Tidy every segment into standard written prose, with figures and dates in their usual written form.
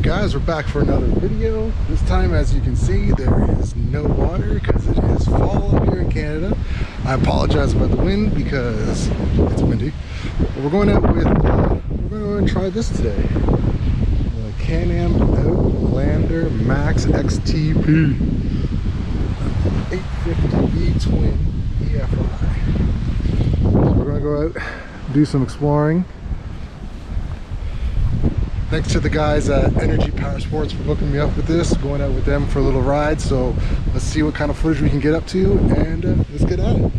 Guys, we're back for another video. This time, as you can see, there is no water because it is fall up here in Canada. I apologize about the wind because it's windy. But we're going out with we're going to try this today. The Can-Am Outlander Max XTP 850V twin EFI. So we're going to go out, do some exploring. Thanks to the guys at Energy Powersports for hooking me up with this, going out with them for a little ride. So let's see what kind of footage we can get up to, and let's get at it.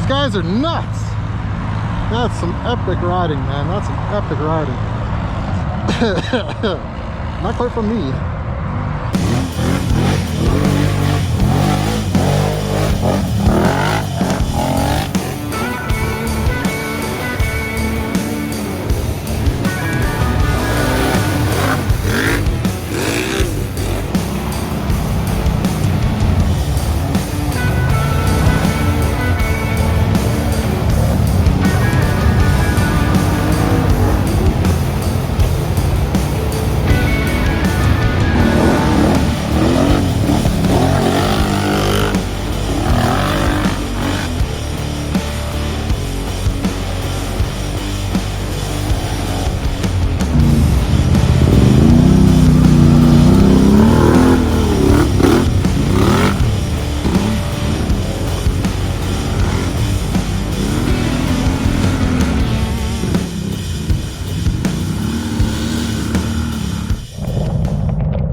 Guys are nuts. That's some epic riding, man. That's some epic riding. Not quite for me.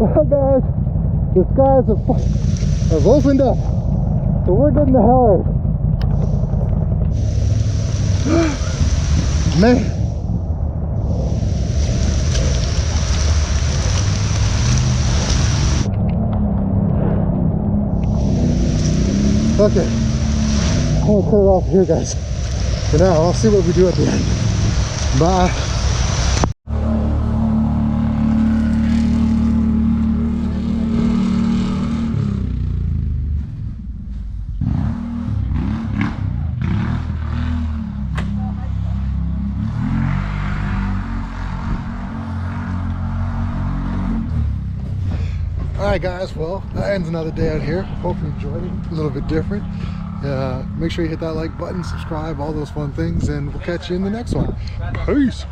Well guys, the skies have opened up, so we're getting the hell out. Man. Okay, I'm gonna cut it off here guys. For now, I'll see what we do at the end. Bye. Alright guys, well that ends another day out here. Hope you enjoyed it, a little bit different. Make sure you hit that like button, subscribe, all those fun things, and we'll catch you in the next one. Peace!